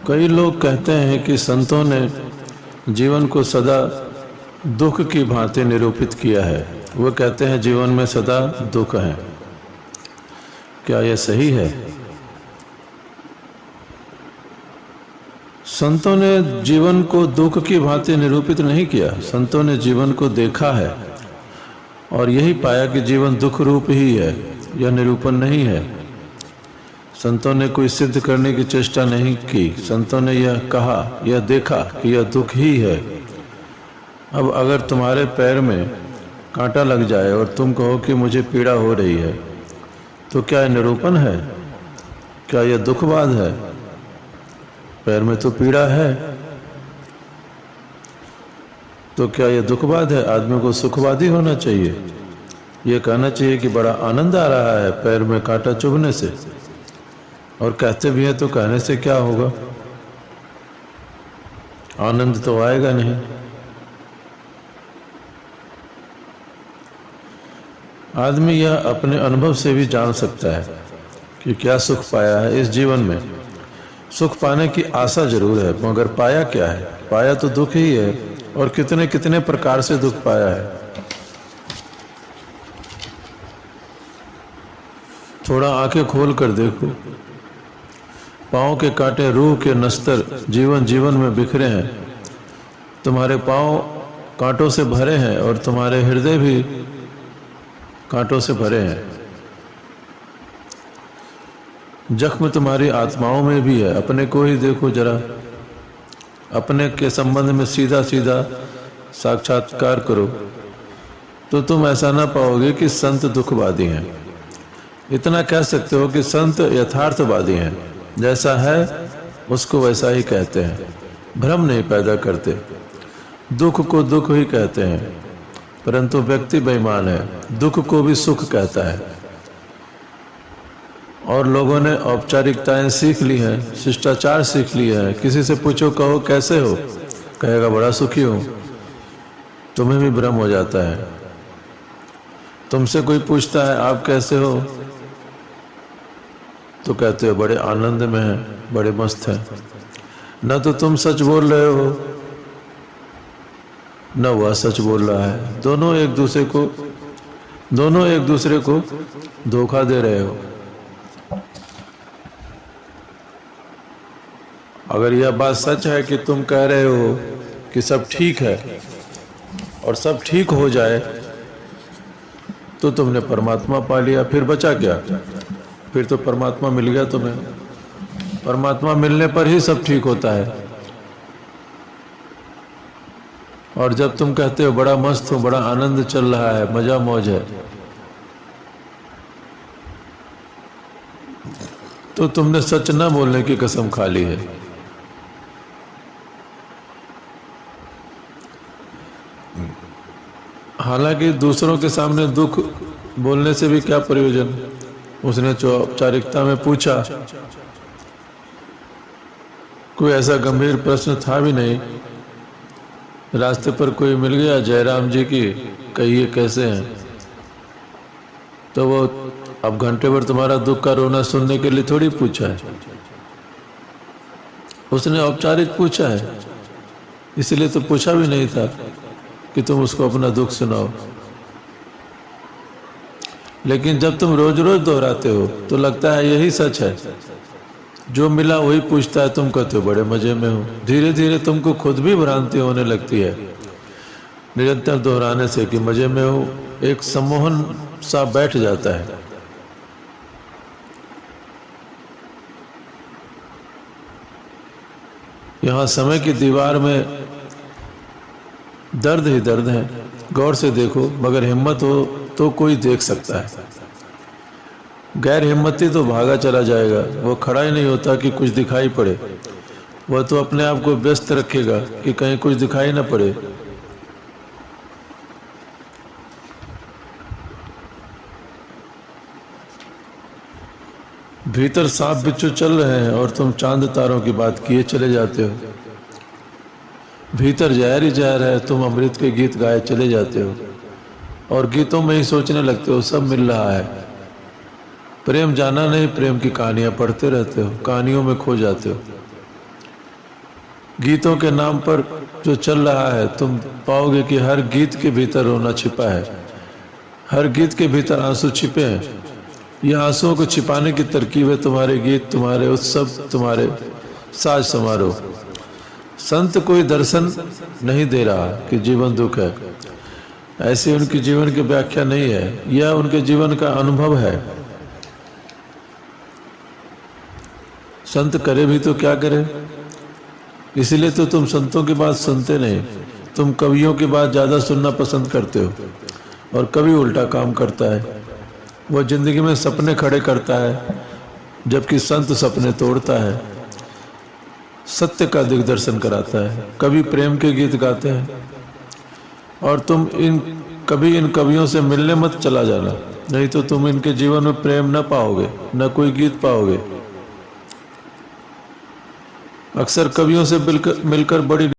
कई लोग कहते हैं कि संतों ने जीवन को सदा दुख की भांति निरूपित किया है। वो कहते हैं जीवन में सदा दुख है। क्या यह सही है? संतों ने जीवन को दुख की भांति निरूपित नहीं किया। संतों ने जीवन को देखा है और यही पाया कि जीवन दुख रूप ही है। यह निरूपण नहीं है। संतों ने कोई सिद्ध करने की चेष्टा नहीं की। संतों ने यह कहा, यह देखा कि यह दुख ही है। अब अगर तुम्हारे पैर में कांटा लग जाए और तुम कहो कि मुझे पीड़ा हो रही है, तो क्या यह निरूपण है? क्या यह दुखवाद है? पैर में तो पीड़ा है, तो क्या यह दुखवाद है? आदमी को सुखवादी होना चाहिए। यह कहना चाहिए कि बड़ा आनंद आ रहा है पैर में कांटा चुभने से, और कहते भी हैं तो कहने से क्या होगा? आनंद तो आएगा नहीं। आदमी यह अपने अनुभव से भी जान सकता है कि क्या सुख पाया है इस जीवन में। सुख पाने की आशा जरूर है, मगर पाया क्या है? पाया तो दुख ही है, और कितने कितने प्रकार से दुख पाया है। थोड़ा आंखें खोल कर देखो। पाँव के कांटे रूह के नस्तर जीवन जीवन में बिखरे हैं। तुम्हारे पाँव कांटों से भरे हैं और तुम्हारे हृदय भी कांटों से भरे हैं। जख्म तुम्हारी आत्माओं में भी है। अपने को ही देखो जरा। अपने के संबंध में सीधा सीधा साक्षात्कार करो, तो तुम ऐसा ना पाओगे कि संत दुखवादी हैं। इतना कह सकते हो कि संत यथार्थवादी हैं। जैसा है उसको वैसा ही कहते हैं, भ्रम नहीं पैदा करते। दुख को दुख ही कहते हैं, परंतु व्यक्ति बेईमान है, दुख को भी सुख कहता है। और लोगों ने औपचारिकताएं सीख ली हैं, शिष्टाचार सीख लिया है। किसी से पूछो, कहो कैसे हो, कहेगा बड़ा सुखी हूं। तुम्हें भी भ्रम हो जाता है। तुमसे कोई पूछता है आप कैसे हो, तो कहते हो बड़े आनंद में हैं, बड़े मस्त हैं। न तो तुम सच बोल रहे हो, न वह सच बोल रहा है। दोनों एक दूसरे को धोखा दे रहे हो। अगर यह बात सच है कि तुम कह रहे हो कि सब ठीक है और सब ठीक हो जाए, तो तुमने परमात्मा पा लिया। फिर बचा क्या? फिर तो परमात्मा मिल गया तुम्हें। परमात्मा मिलने पर ही सब ठीक होता है। और जब तुम कहते हो बड़ा मस्त हो, बड़ा आनंद चल रहा है, मजा मौज है, तो तुमने सच न बोलने की कसम खा ली है। हालांकि दूसरों के सामने दुख बोलने से भी क्या प्रयोजन। उसने जो औपचारिकता में पूछा, कोई ऐसा गंभीर प्रश्न था भी नहीं। रास्ते पर कोई मिल गया, जयराम जी की, कहिए कैसे हैं, तो वो अब घंटे भर तुम्हारा दुख का रोना सुनने के लिए थोड़ी पूछा है। उसने औपचारिक पूछा है, इसलिए तो पूछा भी नहीं था कि तुम उसको अपना दुख सुनाओ। लेकिन जब तुम रोज रोज दोहराते हो तो लगता है यही सच है। जो मिला वही पूछता है, तुम कहते हो बड़े मजे में हो। धीरे धीरे तुमको खुद भी भ्रांति होने लगती है निरंतर दोहराने से कि मजे में हो। एक सम्मोहन सा बैठ जाता है। यहाँ समय की दीवार में दर्द ही दर्द है। गौर से देखो, मगर हिम्मत हो तो कोई देख सकता है। गैर हिम्मती तो भागा चला जाएगा। वो खड़ा ही नहीं होता कि कुछ दिखाई पड़े। वह तो अपने आप को व्यस्त रखेगा कि कहीं कुछ दिखाई न पड़े। भीतर सांप बिच्छू चल रहे हैं और तुम चांद तारों की बात किए चले जाते हो। भीतर जहर ही जहर है, तुम अमृत के गीत गाए चले जाते हो और गीतों में ही सोचने लगते हो सब मिल रहा है। प्रेम जाना नहीं, प्रेम की कहानियां पढ़ते रहते हो, कहानियों में खो जाते हो। गीतों के नाम पर जो चल रहा है, तुम पाओगे कि हर गीत के भीतर रोना छिपा है, हर गीत के भीतर आंसू छिपे हैं। ये आंसुओं को छिपाने की तरकीब है तुम्हारे गीत, तुम्हारे उत्सव, तुम्हारे साज समारोह। संत कोई दर्शन नहीं दे रहा कि जीवन दुख है, ऐसी उनकी जीवन की व्याख्या नहीं है, यह उनके जीवन का अनुभव है। संत करे भी तो क्या करे, इसीलिए तो तुम संतों की बात सुनते नहीं। तुम कवियों की बात ज़्यादा सुनना पसंद करते हो, और कवि उल्टा काम करता है, वह जिंदगी में सपने खड़े करता है, जबकि संत सपने तोड़ता है, सत्य का दिग्दर्शन कराता है। कवि प्रेम के गीत गाते हैं, और तुम कभी इन कवियों से मिलने मत चला जाना, नहीं तो तुम इनके जीवन में प्रेम न पाओगे, न कोई गीत पाओगे। अक्सर कवियों से मिलकर बड़ी